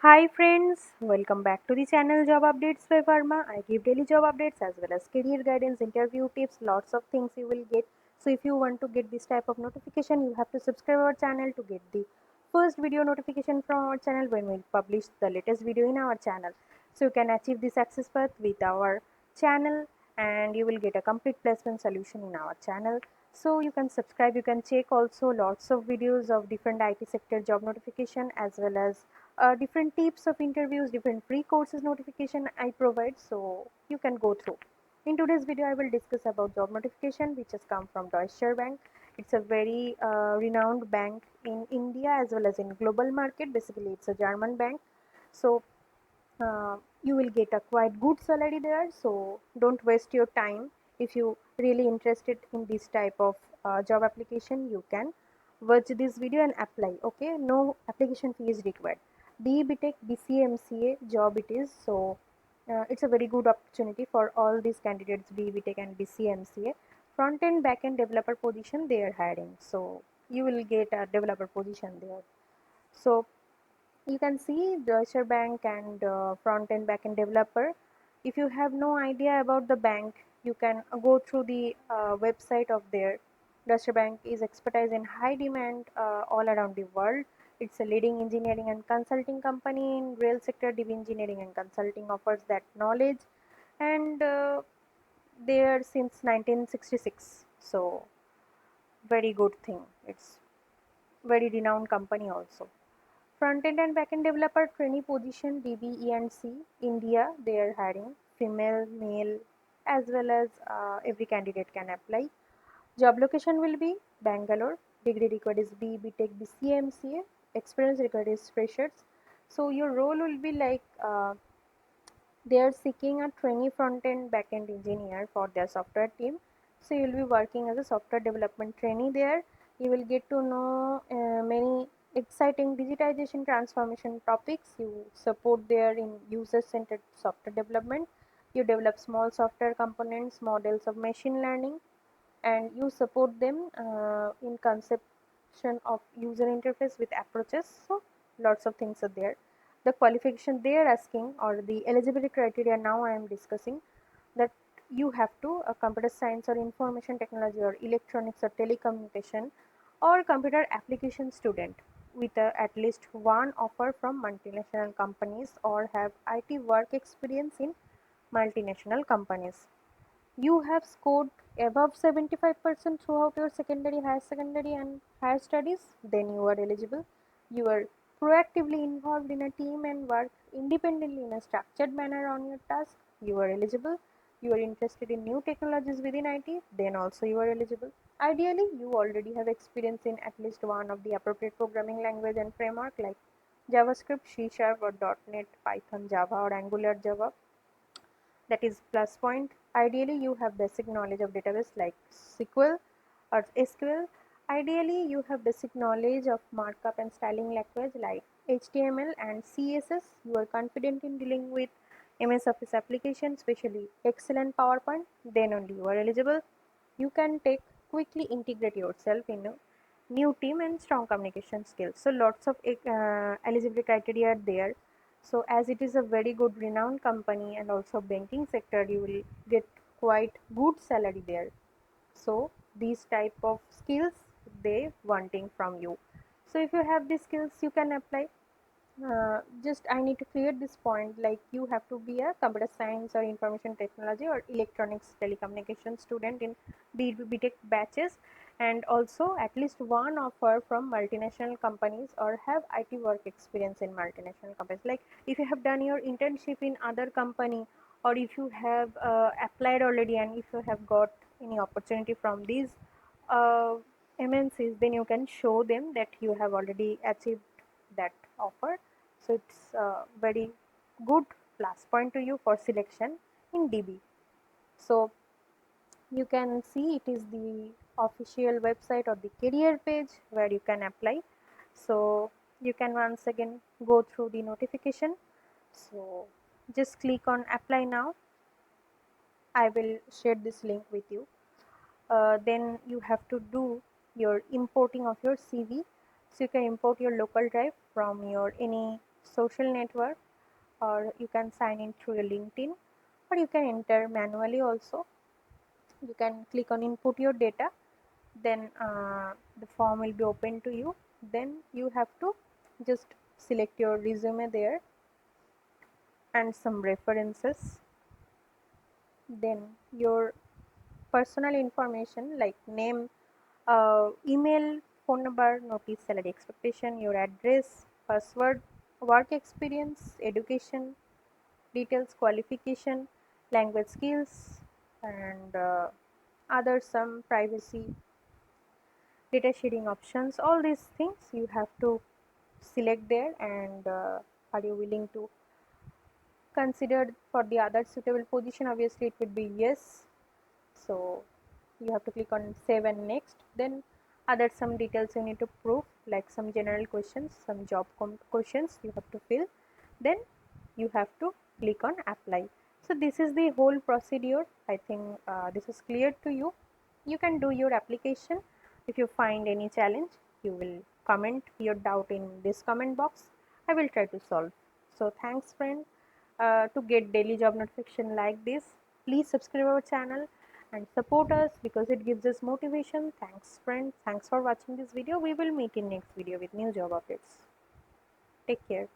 Hi friends, welcome back to the channel Job Updates by Verma. I give daily job updates as well as career guidance, interview tips, lots of things you will get. So if you want to get this type of notification, you have to subscribe our channel to get the first video notification from our channel when we publish the latest video in our channel. So you can achieve this success path with our channel and you will get a complete placement solution in our channel. So you can subscribe, you can check also lots of videos of different IT sector job notification as well as different types of interviews, different free courses notification I provide, so you can go through. In today's video, I will discuss about job notification which has come from Deutsche Bank. It's a very renowned bank in India as well as in global market. Basically, it's a German bank. So you will get a quite good salary there. So don't waste your time. If you really interested in this type of job application, you can watch this video and apply. Okay, no application fee is required. BE BTech BCA job it is. So it's a very good opportunity for all these candidates, BE BTech and BCA. Front end back end developer position they are hiring. So you will get a developer position there. So you can see Deutsche Bank and front end back end developer. If you have no idea about the bank, you can go through the website of their. Deutsche Bank is expertise in high demand all around the world. It's a leading engineering and consulting company in rail sector. DB Engineering and Consulting offers that knowledge, and they are since 1966. So very good thing. It's very renowned company also. Front-end and back-end developer trainee position DB E&C India they are hiring female, male as well as every candidate can apply. Job location will be Bangalore. Degree required is BTech BCA Experience required is freshers. So your role will be like they are seeking a trainee front-end back-end engineer for their software team. So you will be working as a software development trainee there. You will get to know many exciting digitization transformation topics. You support there in user-centered software development. You develop small software components, models of machine learning, and you support them in conception of user interface with approaches. So lots of things are there. The qualification they are asking or the eligibility criteria now I am discussing that you have to a computer science or information technology or electronics or telecommunication or computer application student with at least one offer from multinational companies or have IT work experience in multinational companies. You have scored above 75% throughout your secondary, higher secondary and higher studies, then you are eligible. You are proactively involved in a team and work independently in a structured manner on your task, you are eligible. You are interested in new technologies within IT, then also you are eligible. Ideally, you already have experience in at least one of the appropriate programming language and framework like JavaScript, C Sharp or .NET, Python, Java or Angular Java. That is plus point. Ideally, you have basic knowledge of database like SQL or SQL. Ideally, you have basic knowledge of markup and styling language like HTML and CSS. You are confident in dealing with MS Office applications, especially Excel and PowerPoint. Then only you are eligible. You can take quickly integrate yourself in a new team and strong communication skills. So lots of eligibility criteria are there. So as it is a very good renowned company and also banking sector, you will get quite good salary there. So these type of skills they wanting from you. So if you have these skills, you can apply. Just I need to clear this point, like you have to be a computer science or information technology or electronics telecommunication student in BTech batches, and also at least one offer from multinational companies or have IT work experience in multinational companies. Like if you have done your internship in other company, or if you have applied already and if you have got any opportunity from these uh, MNCs, then you can show them that you have already achieved that offer. So it's a very good plus point to you for selection in DB. So you can see it is the official website or the career page where you can apply. So you can once again go through the notification. So just click on apply now. I will share this link with you. Then you have to do your importing of your CV. So you can import your local drive from your any social network, or you can sign in through your LinkedIn, or you can enter manually also. You can click on input your data, then the form will be open to you. Then you have to just select your resume there and some references, then your personal information like name, email, phone number, notice, salary expectation, your address, password, work experience, education details, qualification, language skills, and other some privacy data sharing options. All these things you have to select there, and are you willing to considered for the other suitable position? Obviously it would be yes. So you have to click on save and next. Then other some details you need to prove, like some general questions, some job questions you have to fill. Then you have to click on apply. So this is the whole procedure. I think this is clear to you. You can do your application. If you find any challenge, you will comment your doubt in this comment box. I will try to solve. So thanks friend. To get daily job notification like this, please subscribe our channel and support us because it gives us motivation. Thanks friends. Thanks for watching this video. We will meet in next video with new job updates. Take care.